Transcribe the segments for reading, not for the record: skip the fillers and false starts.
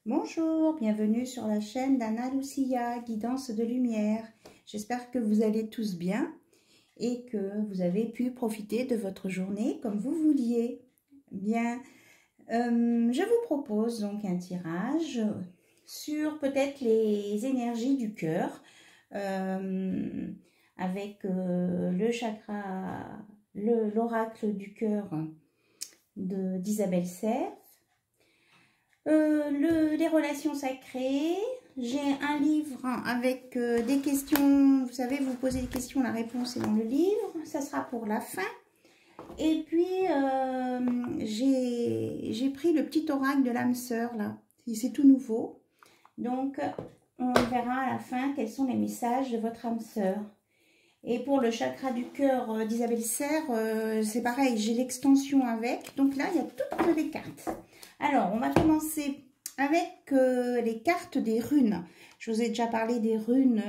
Bonjour, bienvenue sur la chaîne d'Anna Lucia, Guidance de Lumière. J'espère que vous allez tous bien et que vous avez pu profiter de votre journée comme vous vouliez. Bien, je vous propose donc un tirage sur peut-être les énergies du cœur avec le chakra, l'oracle du cœur d'Isabelle Serre. Les relations sacrées, j'ai un livre avec des questions, vous savez, vous posez des questions, la réponse est dans le livre, ça sera pour la fin. Et puis, j'ai pris le petit oracle de l'âme sœur, là, c'est tout nouveau. Donc, on verra à la fin quels sont les messages de votre âme sœur. Et pour le chakra du cœur d'Isabelle Serre, c'est pareil, j'ai l'extension avec. Donc là, il y a toutes les cartes. Alors, on va commencer avec les cartes des runes. Je vous ai déjà parlé des runes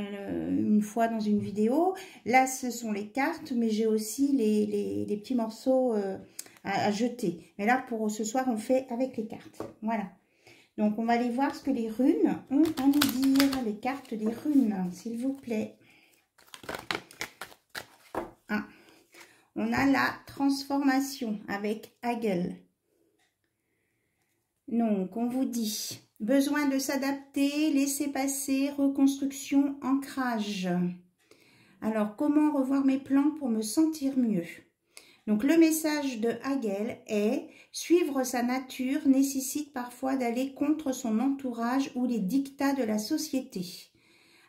une fois dans une vidéo. Là, ce sont les cartes, mais j'ai aussi les petits morceaux à jeter. Mais là, pour ce soir, on fait avec les cartes. Voilà. Donc, on va aller voir ce que les runes ont à nous dire. Les cartes des runes, s'il vous plaît. Ah. On a la transformation avec Hagel. Donc, on vous dit, besoin de s'adapter, laisser passer, reconstruction, ancrage. Alors, comment revoir mes plans pour me sentir mieux? Donc, le message de Hagel est, suivre sa nature nécessite parfois d'aller contre son entourage ou les dictats de la société.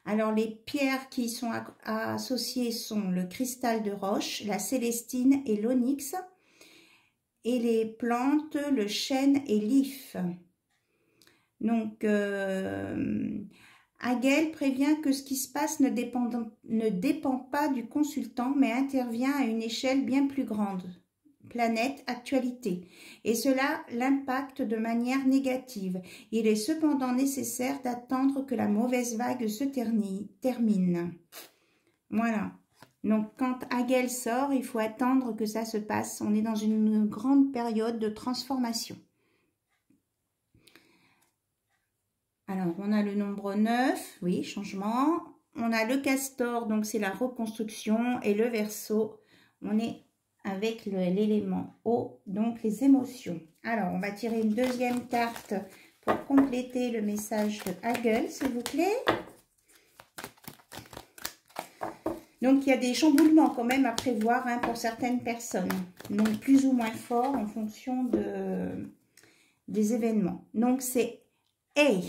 Alors, les pierres qui sont associées sont le cristal de roche, la célestine et l'onyx. Et les plantes, le chêne et l'if. Donc, Hagel prévient que ce qui se passe ne dépend pas du consultant, mais intervient à une échelle bien plus grande. Planète, actualité. Et cela l'impacte de manière négative. Il est cependant nécessaire d'attendre que la mauvaise vague se termine. Voilà. Donc, quand Hagel sort, il faut attendre que ça se passe. On est dans une grande période de transformation. Alors, on a le nombre 9, oui, changement. On a le castor, donc c'est la reconstruction. Et le verseau, on est avec l'élément eau, donc les émotions. Alors, on va tirer une deuxième carte pour compléter le message de Hagel, s'il vous plaît. Donc, il y a des chamboulements quand même à prévoir hein, pour certaines personnes. Donc, plus ou moins fort en fonction des événements. Donc, c'est hey,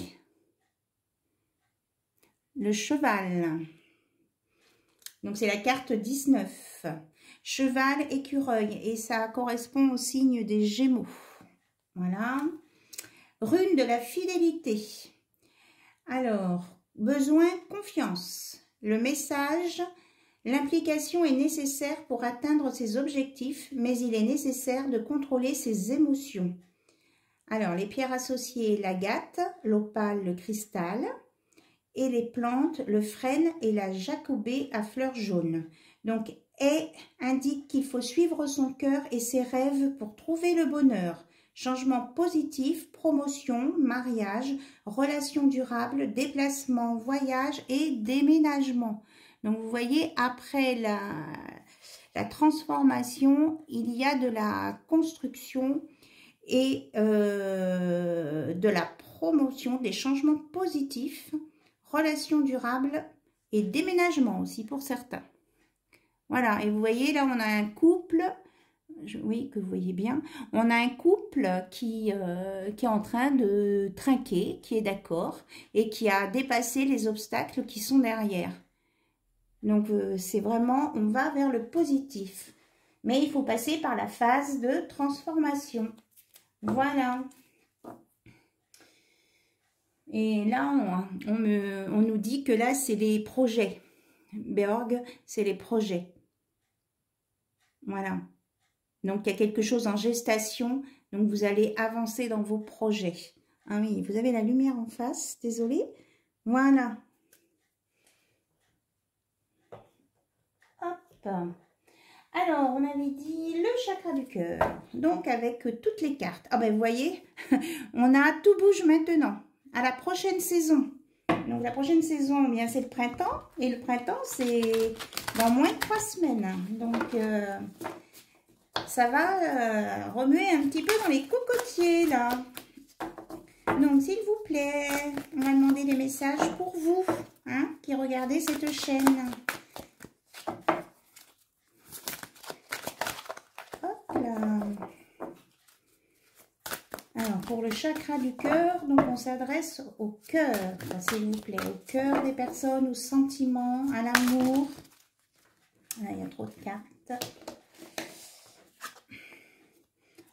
le cheval. Donc, c'est la carte 19. Cheval, écureuil. Et ça correspond au signe des Gémeaux. Voilà. Rune de la fidélité. Alors, besoin, confiance. Le message... L'implication est nécessaire pour atteindre ses objectifs, mais il est nécessaire de contrôler ses émotions. Alors, les pierres associées, l'agate, l'opale, le cristal, et les plantes, le frêne et la jacobée à fleurs jaunes. Donc, indique qu'il faut suivre son cœur et ses rêves pour trouver le bonheur. Changement positif, promotion, mariage, relations durables, déplacement, voyage et déménagement. Donc, vous voyez, après la transformation, il y a de la construction et de la promotion, des changements positifs, relations durables et déménagement aussi pour certains. Voilà, et vous voyez, là, on a un couple, oui, que vous voyez bien, on a un couple qui est en train de trinquer, qui est d'accord et qui a dépassé les obstacles qui sont derrière. Donc, c'est vraiment, on va vers le positif. Mais il faut passer par la phase de transformation. Voilà. Et là, on nous dit que là, c'est les projets. Beorg, c'est les projets. Voilà. Donc, il y a quelque chose en gestation. Donc, vous allez avancer dans vos projets. Ah oui, vous avez la lumière en face. Désolée. Voilà. Alors, on avait dit le chakra du cœur. Donc, avec toutes les cartes. Ah ben, vous voyez, on a tout bouge maintenant. à la prochaine saison. Donc la prochaine saison, eh bien c'est le printemps. Et le printemps, c'est dans moins de 3 semaines. Donc ça va remuer un petit peu dans les cocotiers là. Donc s'il vous plaît, on va demander des messages pour vous, hein, qui regardez cette chaîne. Hop là. Alors, pour le chakra du cœur, donc on s'adresse au cœur, s'il vous plaît, au cœur des personnes, aux sentiments, à l'amour. Là, il y a trop de cartes.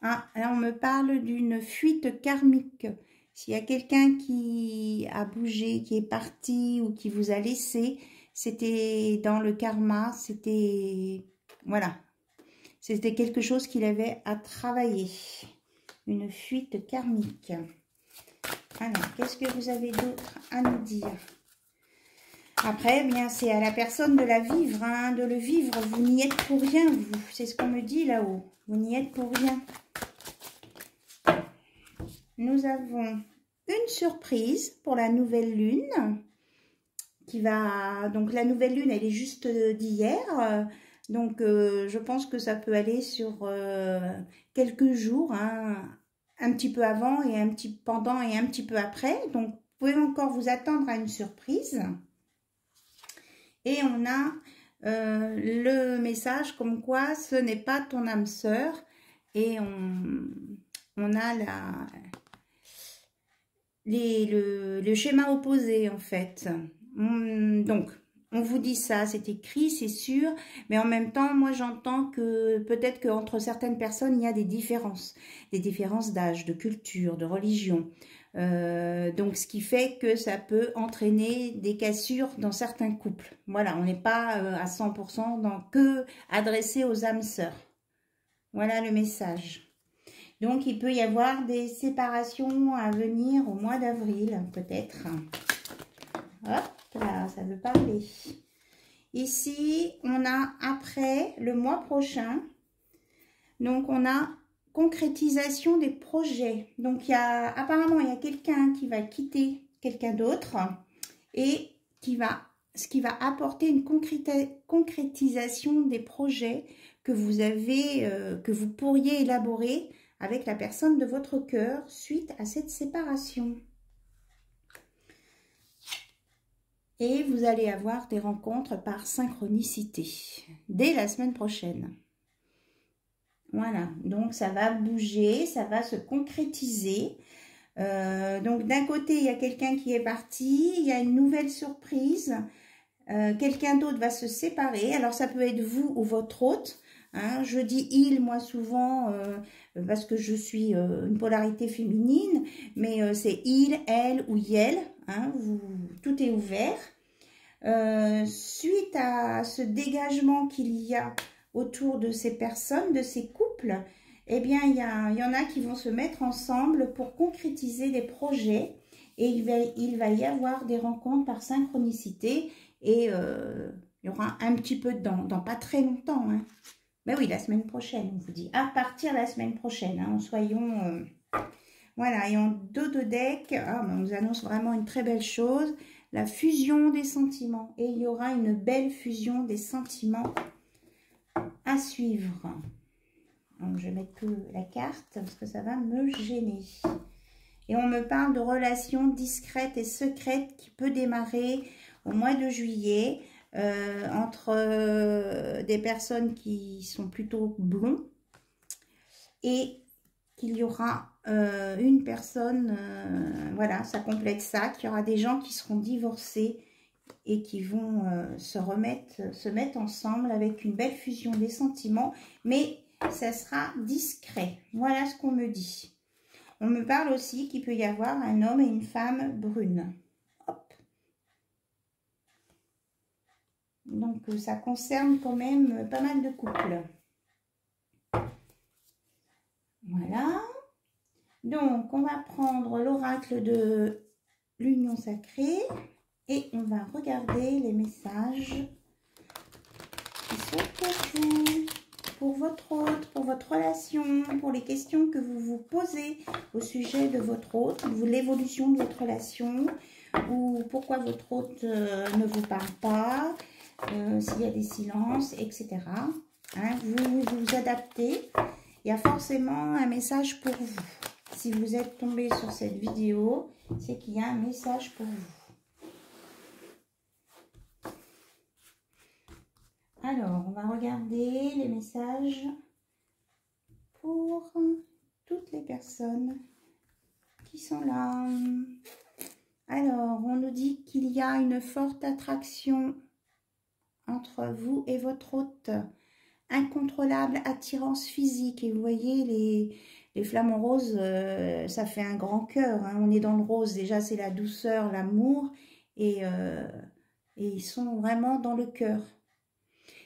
Ah, là, on me parle d'une fuite karmique. S'il y a quelqu'un qui a bougé, qui est parti ou qui vous a laissé, c'était dans le karma, c'était... Voilà. C'était quelque chose qu'il avait à travailler. Une fuite karmique. Alors, qu'est-ce que vous avez d'autre à nous dire? Après, bien, c'est à la personne de la vivre, hein, de le vivre. Vous n'y êtes pour rien, vous. C'est ce qu'on me dit là-haut. Vous n'y êtes pour rien. Nous avons une surprise pour la nouvelle lune. Qui va... Donc, la nouvelle lune, elle est juste d'hier. Donc, je pense que ça peut aller sur quelques jours, hein, un petit peu avant et un petit pendant et un petit peu après. Donc, vous pouvez encore vous attendre à une surprise. Et on a le message comme quoi ce n'est pas ton âme sœur. Et on a le schéma opposé, en fait. Donc, on vous dit ça, c'est écrit, c'est sûr, mais en même temps, moi j'entends que peut-être qu'entre certaines personnes, il y a des différences d'âge, de culture, de religion. Donc, ce qui fait que ça peut entraîner des cassures dans certains couples. Voilà, on n'est pas à 100% que adressé aux âmes sœurs. Voilà le message. Donc, il peut y avoir des séparations à venir au mois d'avril, peut-être. Hop. Là, ça veut parler. Ici, on a après, le mois prochain, donc on a concrétisation des projets. Donc, apparemment, il y a quelqu'un qui va quitter quelqu'un d'autre et ce qui va apporter une concrétisation des projets que vous avez, que vous pourriez élaborer avec la personne de votre cœur suite à cette séparation. Et vous allez avoir des rencontres par synchronicité dès la semaine prochaine. Voilà, donc ça va bouger, ça va se concrétiser. Donc d'un côté, il y a quelqu'un qui est parti, il y a une nouvelle surprise. Quelqu'un d'autre va se séparer. Alors ça peut être vous ou votre hôte. Hein. Je dis il, moi souvent, parce que je suis une polarité féminine, mais c'est il, elle ou yel. Hein, tout est ouvert. Suite à ce dégagement qu'il y a autour de ces personnes, de ces couples, eh bien, il y en a qui vont se mettre ensemble pour concrétiser des projets et il va y avoir des rencontres par synchronicité et il y aura un petit peu dans pas très longtemps. Hein. Ben oui, la semaine prochaine, on vous dit. À partir de la semaine prochaine, hein, soyons... Voilà, et en dos de deck, on nous annonce vraiment une très belle chose, la fusion des sentiments. Et il y aura une belle fusion des sentiments à suivre. Donc, je vais mettre que la carte parce que ça va me gêner. Et on me parle de relations discrètes et secrètes qui peut démarrer au mois de juillet entre des personnes qui sont plutôt blonds et qu'il y aura une personne, voilà, ça complète ça, qu'il y aura des gens qui seront divorcés et qui vont se mettre ensemble avec une belle fusion des sentiments, mais ça sera discret. Voilà ce qu'on me dit. On me parle aussi qu'il peut y avoir un homme et une femme brune. Hop. Donc, ça concerne quand même pas mal de couples. Voilà. Donc, on va prendre l'oracle de l'union sacrée et on va regarder les messages qui sont pour vous. pour votre hôte, pour votre relation, pour les questions que vous vous posez au sujet de votre hôte, l'évolution de votre relation, ou pourquoi votre hôte ne vous parle pas, s'il y a des silences, etc. Hein, vous vous adaptez. Il y a forcément un message pour vous. Si vous êtes tombé sur cette vidéo, c'est qu'il y a un message pour vous. Alors, on va regarder les messages pour toutes les personnes qui sont là. Alors, on nous dit qu'il y a une forte attraction entre vous et votre hôte. Incontrôlable attirance physique. Et vous voyez, les flamants roses, ça fait un grand cœur. Hein. On est dans le rose. Déjà, c'est la douceur, l'amour. Et ils sont vraiment dans le cœur.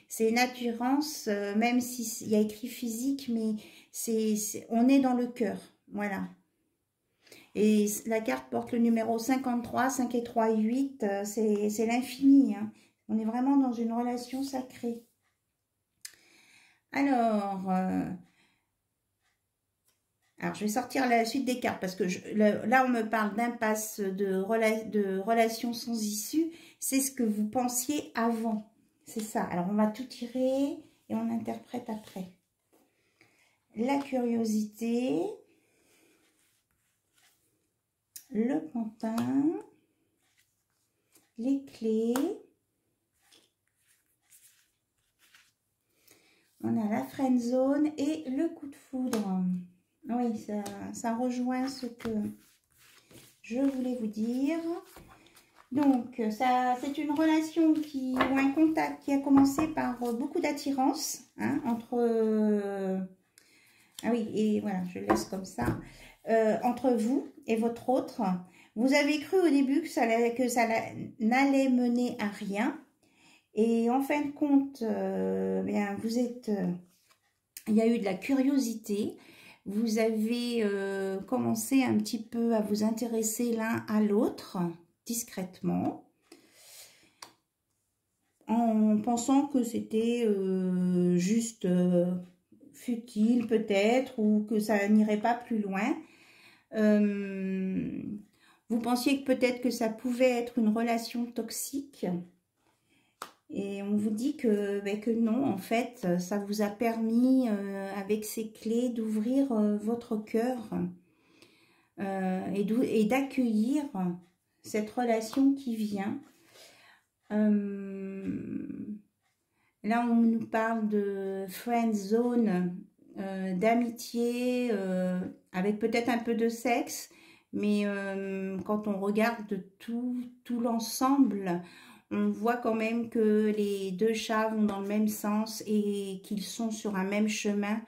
C'est une attirance, même s'il y a écrit physique, mais on est dans le cœur. Voilà. Et la carte porte le numéro 53, 5 et 3 et 8. C'est l'infini. Hein. On est vraiment dans une relation sacrée. Alors, je vais sortir la suite des cartes parce que là, on me parle d'impasse, de relation sans issue. C'est ce que vous pensiez avant. C'est ça. Alors, on va tout tirer et on interprète après. La curiosité. Le pantin. Les clés. On a la friend zone et le coup de foudre. Oui, ça rejoint ce que je voulais vous dire. Donc, c'est une relation ou un contact qui a commencé par beaucoup d'attirance hein, entre... ah oui, et voilà, je laisse comme ça. Entre vous et votre autre. Vous avez cru au début que ça n'allait mener à rien. Et en fin de compte, bien, il y a eu de la curiosité. Vous avez commencé un petit peu à vous intéresser l'un à l'autre, discrètement, en pensant que c'était juste futile peut-être, ou que ça n'irait pas plus loin. Vous pensiez peut-être que ça pouvait être une relation toxique. Et on vous dit que non, en fait, ça vous a permis, avec ces clés, d'ouvrir votre cœur et d'accueillir cette relation qui vient. Là, on nous parle de friend zone, d'amitié, avec peut-être un peu de sexe, mais quand on regarde tout l'ensemble, on voit quand même que les deux chats vont dans le même sens et qu'ils sont sur un même chemin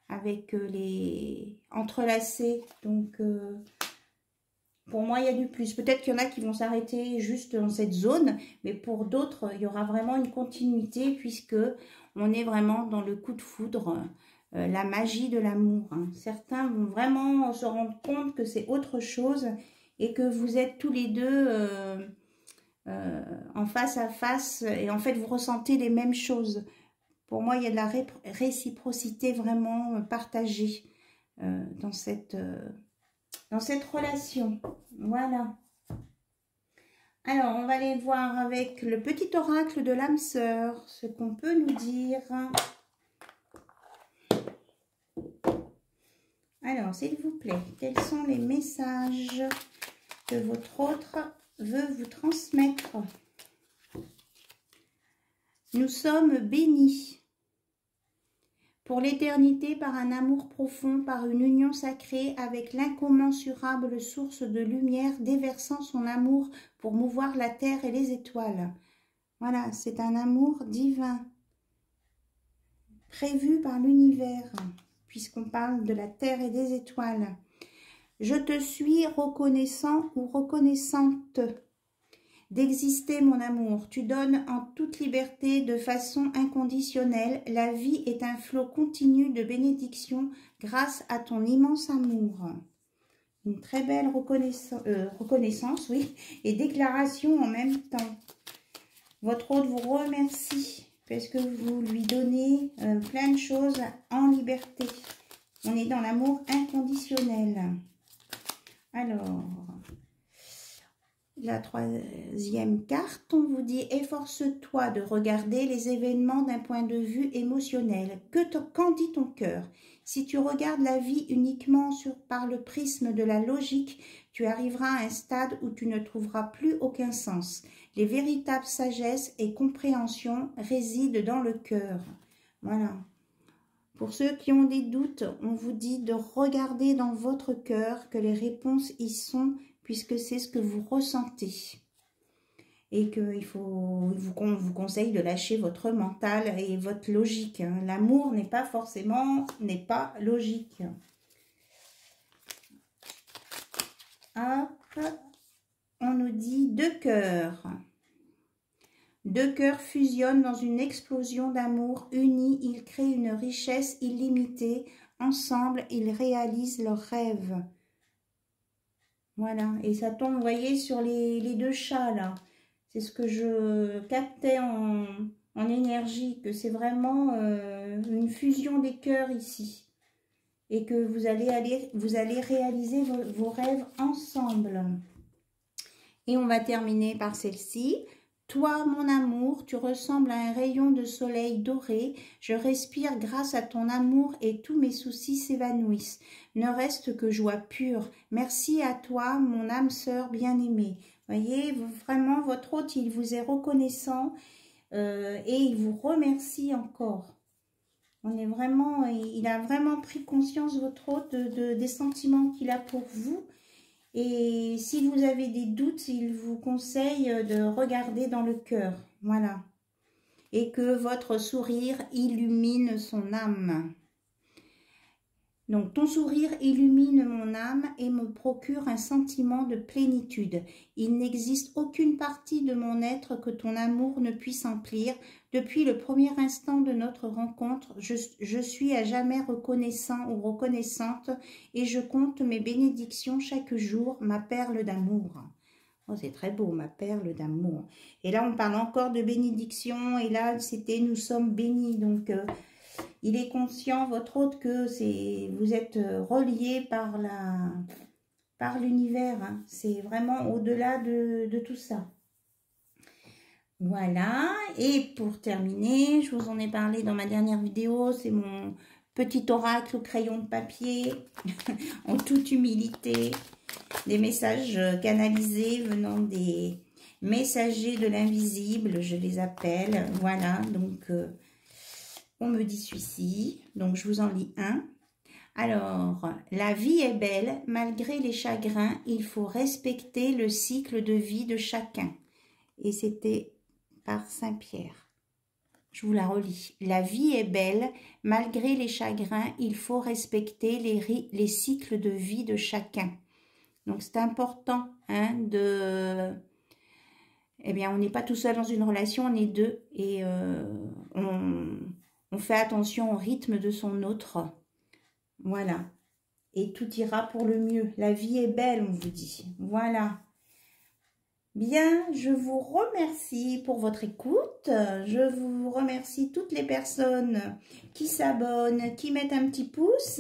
avec les entrelacés. Donc, pour moi, il y a du plus. Peut-être qu'il y en a qui vont s'arrêter juste dans cette zone, mais pour d'autres, il y aura vraiment une continuité puisque on est vraiment dans le coup de foudre, la magie de l'amour. Hein. Certains vont vraiment se rendre compte que c'est autre chose et que vous êtes tous les deux... en face à face et en fait vous ressentez les mêmes choses. Pour moi il y a de la réciprocité vraiment partagée dans cette relation. Voilà. Alors on va aller voir avec le petit oracle de l'âme sœur ce qu'on peut nous dire. Alors s'il vous plaît, quels sont les messages que votre autre veut vous transmettre? Nous sommes bénis pour l'éternité par un amour profond, par une union sacrée avec l'incommensurable source de lumière déversant son amour pour mouvoir la terre et les étoiles. Voilà, c'est un amour divin prévu par l'univers, puisqu'on parle de la terre et des étoiles. Je te suis reconnaissant ou reconnaissante d'exister, mon amour. Tu donnes en toute liberté, de façon inconditionnelle. La vie est un flot continu de bénédictions grâce à ton immense amour. Une très belle reconnaissance, oui, et déclaration en même temps. Votre hôte vous remercie parce que vous lui donnez plein de choses en liberté. On est dans l'amour inconditionnel. Alors, la troisième carte, on vous dit « Efforce-toi de regarder les événements d'un point de vue émotionnel. Qu'en dit ton cœur? Si tu regardes la vie uniquement par le prisme de la logique, tu arriveras à un stade où tu ne trouveras plus aucun sens. Les véritables sagesse et compréhension résident dans le cœur. » Voilà. Pour ceux qui ont des doutes, on vous dit de regarder dans votre cœur que les réponses y sont, puisque c'est ce que vous ressentez. Et qu'il faut, vous conseille de lâcher votre mental et votre logique. L'amour n'est pas logique. Hop, on nous dit deux cœurs. Deux cœurs fusionnent dans une explosion d'amour. Unis, ils créent une richesse illimitée. Ensemble, ils réalisent leurs rêves. Voilà, et ça tombe, vous voyez, sur les deux chats, là. C'est ce que je captais en énergie, que c'est vraiment une fusion des cœurs ici. Et que vous allez réaliser vos rêves ensemble. Et on va terminer par celle-ci. Toi, mon amour, tu ressembles à un rayon de soleil doré. Je respire grâce à ton amour et tous mes soucis s'évanouissent. Ne reste que joie pure. Merci à toi, mon âme sœur bien-aimée. Voyez, vraiment, votre hôte, il vous est reconnaissant et il vous remercie encore. On est vraiment, il a vraiment pris conscience, votre hôte, des sentiments qu'il a pour vous. Et si vous avez des doutes, il vous conseille de regarder dans le cœur. Voilà. Et que votre sourire illumine son âme. Donc, ton sourire illumine mon âme et me procure un sentiment de plénitude. Il n'existe aucune partie de mon être que ton amour ne puisse emplir. Depuis le premier instant de notre rencontre, je suis à jamais reconnaissant ou reconnaissante et je compte mes bénédictions chaque jour, ma perle d'amour. Oh, c'est très beau, ma perle d'amour. Et là, on parle encore de bénédiction et là, c'était « nous sommes bénis ». Donc, il est conscient, votre hôte, que vous êtes reliés par l'univers. Hein. C'est vraiment au-delà de tout ça. Voilà. Et pour terminer, je vous en ai parlé dans ma dernière vidéo. C'est mon petit oracle au crayon de papier, en toute humilité. Des messages canalisés venant des messagers de l'invisible, je les appelle. Voilà, donc... on me dit celui-ci, donc je vous en lis un. Alors, la vie est belle, malgré les chagrins, il faut respecter le cycle de vie de chacun. Et c'était par Saint-Pierre. Je vous la relis. La vie est belle, malgré les chagrins, il faut respecter les cycles de vie de chacun. Donc, c'est important hein, eh bien, on n'est pas tout seul dans une relation, on est deux. Et on fait attention au rythme de son autre. Voilà. Et tout ira pour le mieux. La vie est belle, on vous dit. Voilà. Bien, je vous remercie pour votre écoute. Je vous remercie toutes les personnes qui s'abonnent, qui mettent un petit pouce.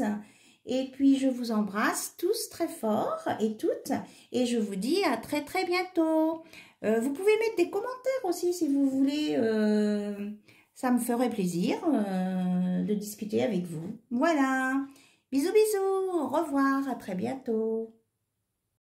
Et puis, je vous embrasse tous très fort et toutes. Et je vous dis à très très bientôt. Vous pouvez mettre des commentaires aussi si vous voulez. Ça me ferait plaisir de discuter avec vous. Voilà. Bisous, bisous. Au revoir. À très bientôt.